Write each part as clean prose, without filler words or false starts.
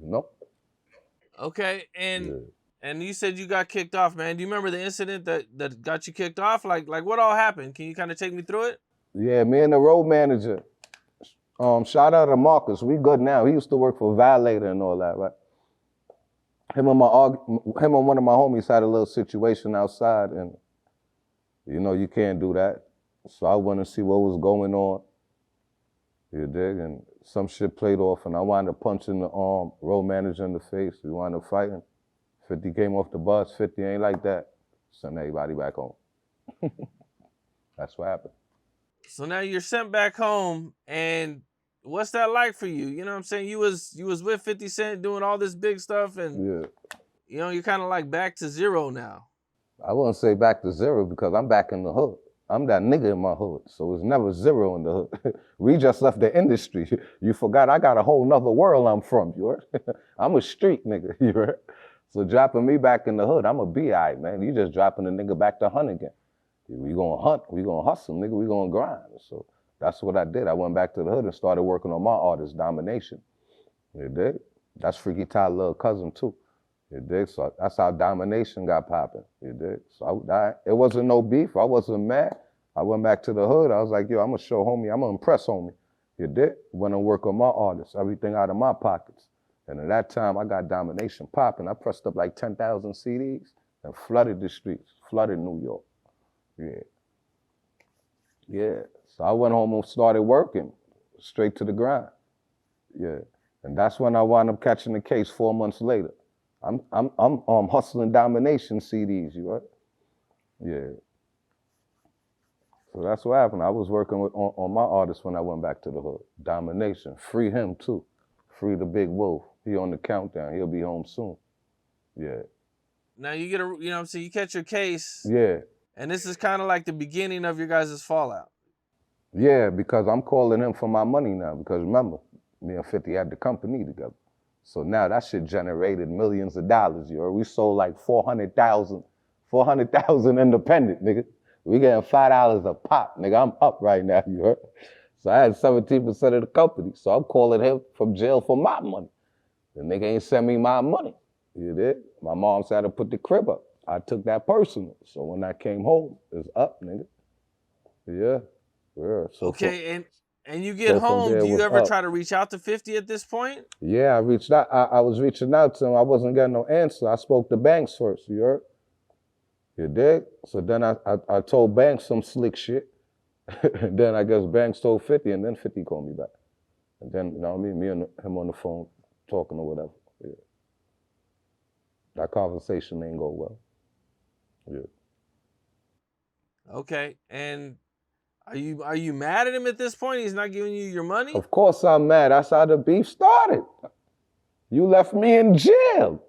Nope. Okay, Yeah. and you said you got kicked off, man. Do you remember the incident that got you kicked off? Like what all happened? Can you kind of take me through it? Yeah, me and the road manager. Shout out to Marcus. We good now. He used to work for Violator and all that, right? Him and one of my homies had a little situation outside, and you can't do that. So I went to see what was going on. You dig? And some shit played off, and I wound up punching the road manager in the face. We wound up fighting. 50 came off the bus. 50 ain't like that. Sent everybody back home. That's what happened. So now you're sent back home, and what's that like for you? You know what I'm saying? You was with 50 Cent doing all this big stuff, and you're kind of like back to zero now. I wouldn't say back to zero because I'm back in the hood. I'm that nigga in my hood, so it's never zero in the hood. We just left the industry. You forgot I got a whole nother world I'm from, you heard? I'm a street nigga, you heard? So dropping me back in the hood, I'm a B.I., man. You just dropping the nigga back to hunt again. We gonna hunt, we gonna hustle, nigga, we gonna grind. So that's what I did. I went back to the hood and started working on my artist, Domination. You dig? That's Freaky Ty's little cousin too. You dig? So that's how Domination got popping. You dig? So it wasn't no beef. I wasn't mad. I went back to the hood. I was like, yo, I'm gonna show homie, I'm gonna impress homie. You dig? Went and work on my artists, everything out of my pockets. And at that time, I got Domination popping. I pressed up like 10,000 CDs and flooded the streets, flooded New York. Yeah. Yeah. So I went home and started working, straight to the grind. Yeah. And that's when I wound up catching the case 4 months later. I'm hustling Domination CDs, you right? Yeah. So that's what happened. I was working on my artist when I went back to the hood. Domination. Free him too. Free the big wolf. He on the countdown. He'll be home soon. Yeah. Now you get you catch your case. Yeah. And this is kind of like the beginning of your guys' fallout. Yeah, because I'm calling him for my money now. Because remember, me and 50 had the company together. So now that shit generated millions of dollars, you heard? We sold like 400,000 independent, nigga. We getting $5 a pop, nigga. I'm up right now, you heard? So I had 17% of the company. So I'm calling him from jail for my money. The nigga ain't send me my money. You did? My mom said to put the crib up. I took that personal. So when I came home, it's up, nigga. Yeah. So okay, and you get home, do you ever try to reach out to 50 at this point? Yeah, I reached out. I was reaching out to him. I wasn't getting no answer. I spoke to Banks first, you heard? You dig? So then I told Banks some slick shit. And then I guess Banks told 50, and then 50 called me back. And then, you know what I mean? Me and him on the phone talking or whatever. Yeah. That conversation ain't go well. Yeah. Okay, and are you mad at him at this point? He's not giving you your money? Of course I'm mad. That's how the beef started. You left me in jail.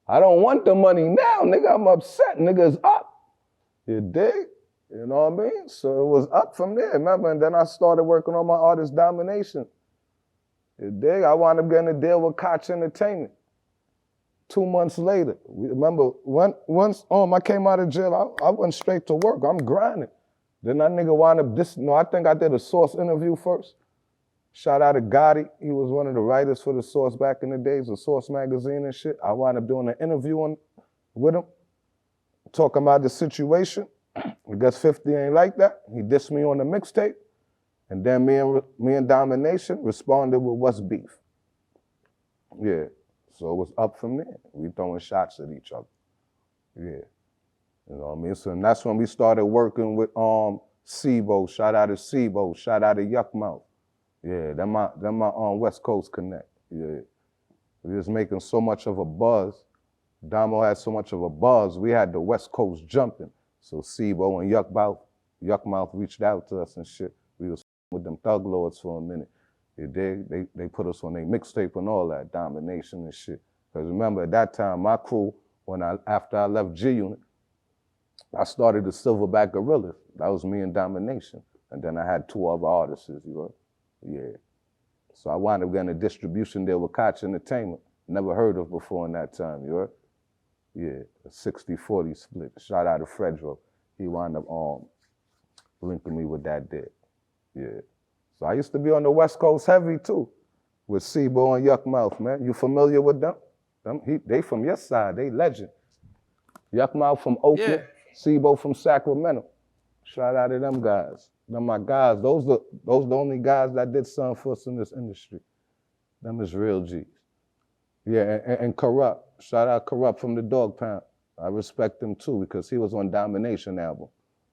I don't want the money now, nigga. I'm upset. Nigga's up. You dig? You know what I mean? So it was up from there, remember? And then I started working on my artist Domination. You dig? I wound up getting a deal with Koch Entertainment. 2 months later, remember, once I came out of jail, I went straight to work. I'm grinding. Then that nigga wound up I think I did a Source interview first. Shout out to Gotti. He was one of the writers for the Source back in the days, the Source magazine and shit. I wound up doing an interview with him, talking about the situation. I guess 50 ain't like that. He dissed me on the mixtape. And then me and Domination responded with what's beef. Yeah. So it was up from there. We throwing shots at each other. Yeah. You know what I mean? So and that's when we started working with Sibo. Shout out to Sibo. Shout out to Yuckmouth. Yeah, them my West Coast connect. Yeah. We was making so much of a buzz. Damo had so much of a buzz, we had the West Coast jumping. So Sibo and Yuckmouth reached out to us and shit. We was with them Thug Lords for a minute. They put us on their mixtape and all that, Domination and shit. Because remember, at that time, my crew, after I left G-Unit, I started the Silverback Gorillas. That was me and Domination. And then I had 2 other artists, you know? Yeah. So I wound up getting a distribution deal with Koch Entertainment. Never heard of before in that time, you heard? Yeah, a 60-40 split. Shout out to Fredro. He wound up linking me with that deal. Yeah. So I used to be on the West Coast heavy too. with Sebo and Yuck Mouth, man. You familiar with them? They from your side, they legend. Yuck Mouth from Oakland, Sebo from Sacramento. Shout out to them guys. Them my guys. Those the only guys that did something for us in this industry. Them is real G's. Yeah, and Corrupt. Shout out Corrupt from the Dog Pound. I respect him too because he was on Domination album.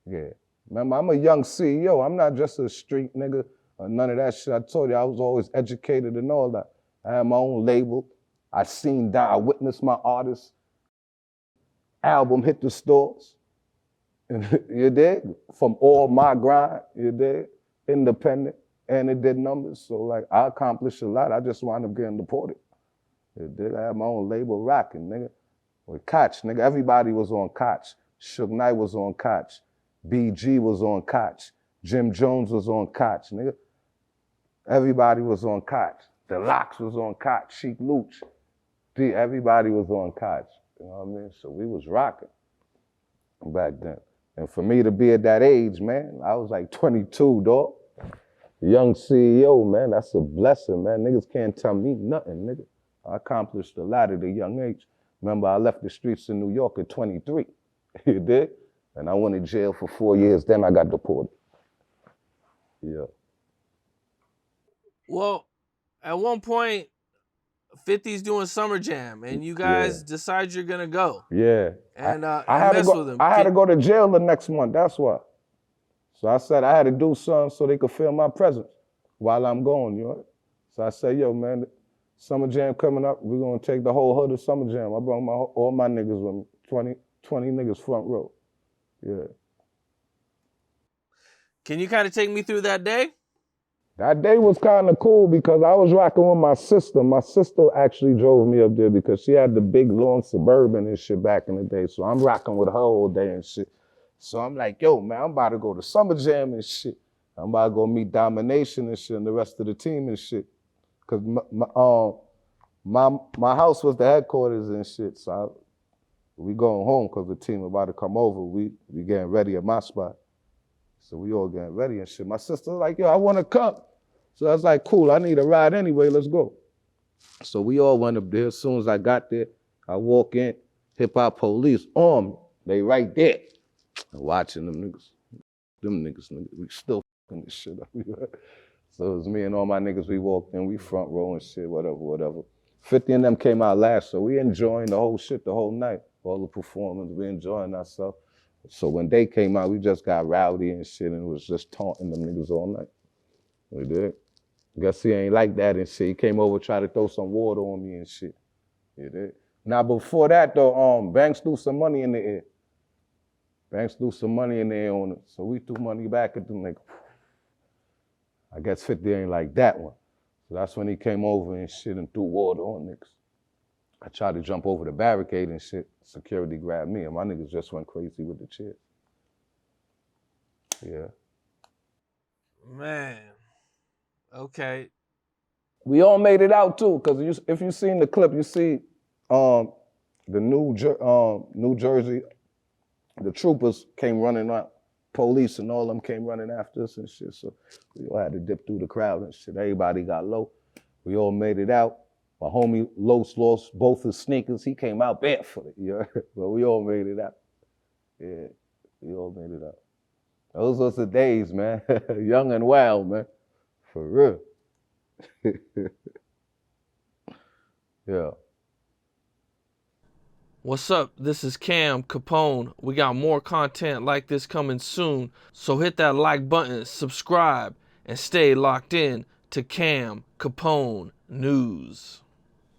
Yeah. Remember, I'm a young CEO. I'm not just a street nigga or none of that shit. I told you I was always educated and all that. I had my own label. I witnessed my artist album hit the stores. You dig? From all my grind, you dig? Independent, and it did numbers. So like, I accomplished a lot. I just wound up getting deported. You dig? I had my own label rocking, nigga. With Koch, nigga. Everybody was on Koch. Suge Knight was on Koch. BG was on Koch. Jim Jones was on Koch, nigga. Everybody was on Koch. The Locks was on Koch. Sheik Luch. Everybody was on Koch. You know what I mean? So we was rocking back then. And for me to be at that age, man, I was like 22, dog. Young CEO, man, that's a blessing, man. Niggas can't tell me nothing, nigga. I accomplished a lot at a young age. Remember, I left the streets in New York at 23, you did? And I went to jail for 4 years, then I got deported. Yeah. Well, at one point, 50's doing Summer Jam, and you guys decide you're gonna go. Yeah. And I mess with him. I had to go to jail the next month, that's why. So I said I had to do something so they could feel my presence while I'm going, you know? So I said, yo, man, Summer Jam coming up, we're gonna take the whole hood of Summer Jam. I brought all my niggas with me, 20 niggas front row. Yeah. Can you kind of take me through that day? That day was kind of cool because I was rocking with my sister. My sister actually drove me up there because she had the big long Suburban and shit back in the day. So I'm rocking with her all day and shit. So I'm like, yo, man, I'm about to go to Summer Jam and shit. I'm about to go meet Domination and shit and the rest of the team and shit. Cause my house was the headquarters and shit. So we going home cause the team about to come over. We getting ready at my spot. So we all getting ready and shit. My sister was like, yo, I want to come. So I was like, cool, I need a ride anyway, let's go. So we all went up there. As soon as I got there, I walk in, hip hop police on me. They right there. I'm watching them niggas. We still fucking this shit up. So it was me and all my niggas, we walked in, we front row and shit, whatever. 50 and them came out last, so we enjoying the whole shit the whole night. All the performance, we enjoying ourselves. So when they came out, we just got rowdy and shit and was just taunting them niggas all night. We did. Guess he ain't like that and shit. He came over, tried to throw some water on me and shit. You did. Now before that though, Banks threw some money in the air. Banks threw some money in the air on it. So we threw money back at them niggas. I guess 50 ain't like that one. So that's when he came over and shit and threw water on niggas. I tried to jump over the barricade and shit. Security grabbed me and my niggas just went crazy with the chairs. Yeah. Man. Okay. We all made it out too, because if you seen the clip, you see the New Jersey, the troopers came running out. Police and all them came running after us and shit. So we all had to dip through the crowd and shit. Everybody got low. We all made it out. My homie Los lost both his sneakers. He came out barefooted, you know? But we all made it out. Yeah, we all made it out. Those was the days, man. Young and wild, man. For real. Yeah. What's up? This is Cam Capone. We got more content like this coming soon. So hit that like button, subscribe, and stay locked in to Cam Capone News.